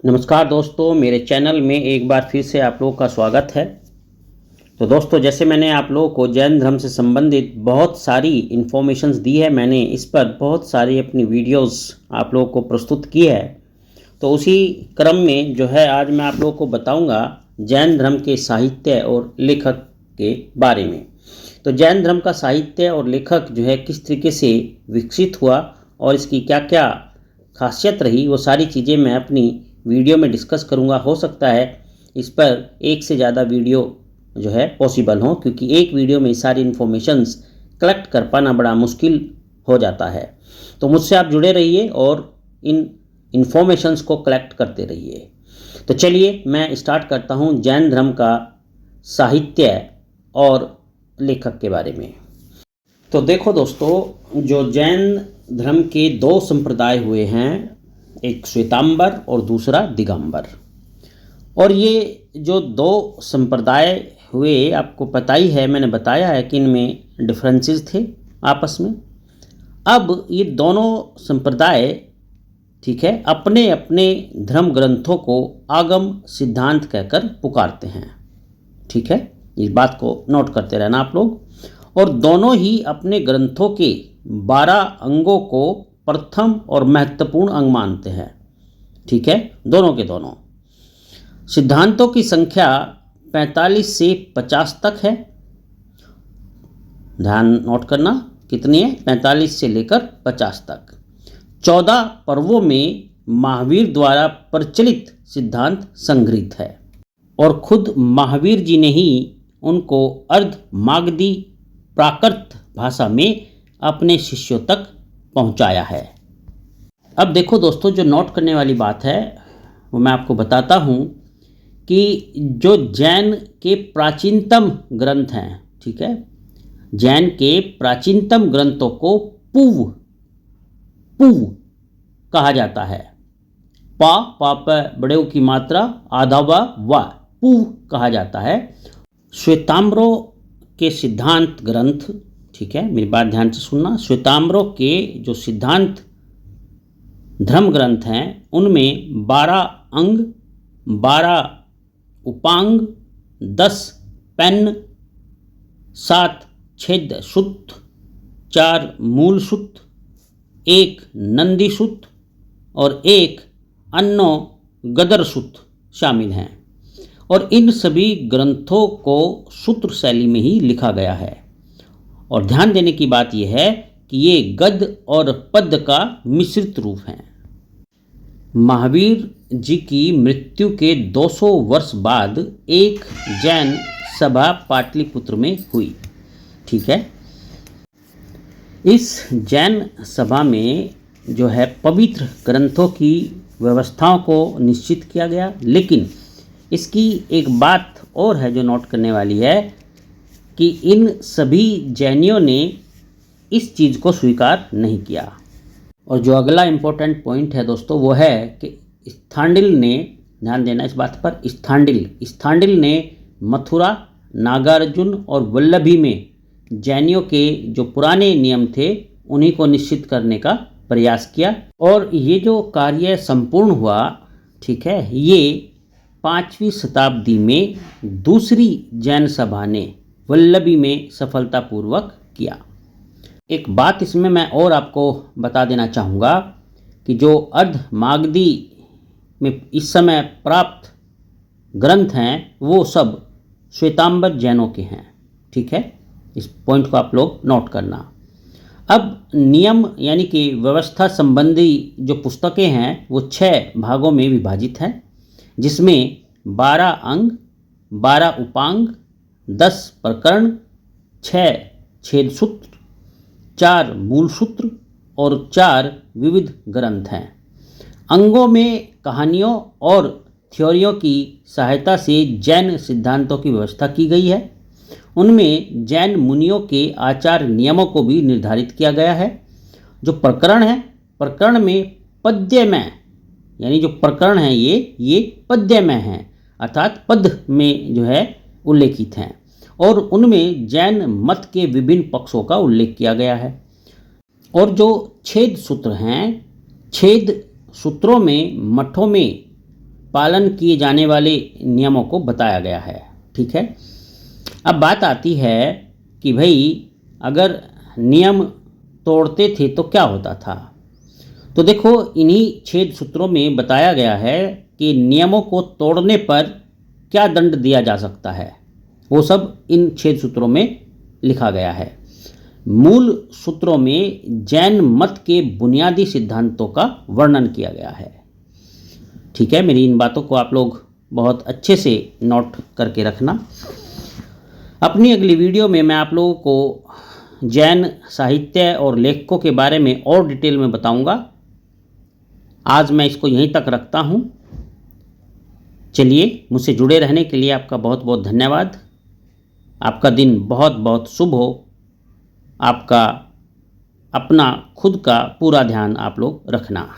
नमस्कार दोस्तों, मेरे चैनल में एक बार फिर से आप लोगों का स्वागत है। तो दोस्तों, जैसे मैंने आप लोगों को जैन धर्म से संबंधित बहुत सारी इन्फॉर्मेशंस दी है, मैंने इस पर बहुत सारी अपनी वीडियोस आप लोगों को प्रस्तुत की है। तो उसी क्रम में जो है आज मैं आप लोगों को बताऊंगा जैन धर्म के साहित्य और लेखक के बारे में। तो जैन धर्म का साहित्य और लेखक जो है किस तरीके से विकसित हुआ और इसकी क्या क्या खासियत रही, वो सारी चीज़ें मैं अपनी वीडियो में डिस्कस करूंगा। हो सकता है इस पर एक से ज़्यादा वीडियो जो है पॉसिबल हो, क्योंकि एक वीडियो में सारी इन्फॉर्मेशंस कलेक्ट कर पाना बड़ा मुश्किल हो जाता है। तो मुझसे आप जुड़े रहिए और इन इन्फॉर्मेशंस को कलेक्ट करते रहिए। तो चलिए मैं स्टार्ट करता हूँ जैन धर्म का साहित्य और लेखक के बारे में। तो देखो दोस्तों, जो जैन धर्म के दो संप्रदाय हुए हैं, एक श्वेतांबर और दूसरा दिगंबर। और ये जो दो संप्रदाय हुए, आपको पता ही है, मैंने बताया है कि इनमें डिफरेंसेस थे आपस में। अब ये दोनों संप्रदाय, ठीक है, अपने अपने धर्म ग्रंथों को आगम सिद्धांत कहकर पुकारते हैं। ठीक है, इस बात को नोट करते रहना आप लोग। और दोनों ही अपने ग्रंथों के 12 अंगों को प्रथम और महत्वपूर्ण अंग मानते हैं। ठीक है, दोनों के दोनों। सिद्धांतों की संख्या 45 से 50 तक है। ध्यान नोट करना, कितनी है? 45 से लेकर 50 तक। 14 पर्वों में महावीर द्वारा प्रचलित सिद्धांत संग्रहित है और खुद महावीर जी ने ही उनको अर्ध मागधी प्राकृत भाषा में अपने शिष्यों तक पहुंचाया है। अब देखो दोस्तों, जो नोट करने वाली बात है वो मैं आपको बताता हूं कि जो जैन के प्राचीनतम ग्रंथ हैं, ठीक है, जैन के प्राचीनतम ग्रंथों को पूव पूव कहा जाता है। पाप बड़े की मात्रा आधा व पूव कहा जाता है। श्वेतांबरों के सिद्धांत ग्रंथ, ठीक है, मेरी बात ध्यान से सुनना, श्वेतांबरों के जो सिद्धांत धर्म ग्रंथ हैं उनमें 12 अंग, 12 उपांग, 10 पैन, 7 छेद सूत्र, 4 मूल सूत्र, 1 नंदी सूत्र और 1 अन्नो गदर सूत्र शामिल हैं। और इन सभी ग्रंथों को सूत्र शैली में ही लिखा गया है। और ध्यान देने की बात यह है कि ये गद्य और पद्य का मिश्रित रूप है। महावीर जी की मृत्यु के 200 वर्ष बाद एक जैन सभा पाटलिपुत्र में हुई। ठीक है, इस जैन सभा में जो है पवित्र ग्रंथों की व्यवस्थाओं को निश्चित किया गया। लेकिन इसकी एक बात और है जो नोट करने वाली है कि इन सभी जैनियों ने इस चीज़ को स्वीकार नहीं किया। और जो अगला इम्पोर्टेंट पॉइंट है दोस्तों, वो है कि स्थांडिल ने, ध्यान देना इस बात पर, स्थांडिल ने मथुरा, नागार्जुन और वल्लभी में जैनियों के जो पुराने नियम थे उन्हीं को निश्चित करने का प्रयास किया। और ये जो कार्य संपूर्ण हुआ, ठीक है, ये 5वीं शताब्दी में दूसरी जैन सभा ने वल्लभी में सफलतापूर्वक किया। एक बात इसमें मैं और आपको बता देना चाहूँगा कि जो अर्ध मागधी में इस समय प्राप्त ग्रंथ हैं वो सब श्वेतांबर जैनों के हैं। ठीक है, इस पॉइंट को आप लोग नोट करना। अब नियम यानी कि व्यवस्था संबंधी जो पुस्तकें हैं वो 6 भागों में विभाजित हैं, जिसमें 12 अंग, 12 उपांग, 10 प्रकरण, 6 छेद सूत्र, 4 मूल सूत्र और 4 विविध ग्रंथ हैं। अंगों में कहानियों और थ्योरियों की सहायता से जैन सिद्धांतों की व्यवस्था की गई है। उनमें जैन मुनियों के आचार नियमों को भी निर्धारित किया गया है। जो प्रकरण है, प्रकरण में पद्यमय, यानी जो प्रकरण हैं ये पद्यमय हैं, अर्थात पद में जो है उल्लेखित हैं। और उनमें जैन मत के विभिन्न पक्षों का उल्लेख किया गया है। और जो छेद सूत्र हैं, छेद सूत्रों में मठों में पालन किए जाने वाले नियमों को बताया गया है। ठीक है, अब बात आती है कि भाई अगर नियम तोड़ते थे तो क्या होता था। तो देखो, इन्हीं छेद सूत्रों में बताया गया है कि नियमों को तोड़ने पर क्या दंड दिया जा सकता है, वो सब इन छेद सूत्रों में लिखा गया है। मूल सूत्रों में जैन मत के बुनियादी सिद्धांतों का वर्णन किया गया है। ठीक है, मेरी इन बातों को आप लोग बहुत अच्छे से नोट करके रखना। अपनी अगली वीडियो में मैं आप लोगों को जैन साहित्य और लेखकों के बारे में और डिटेल में बताऊंगा। आज मैं इसको यहीं तक रखता हूं। चलिए, मुझसे जुड़े रहने के लिए आपका बहुत बहुत धन्यवाद। आपका दिन बहुत बहुत शुभ हो। आपका अपना खुद का पूरा ध्यान आप लोग रखना।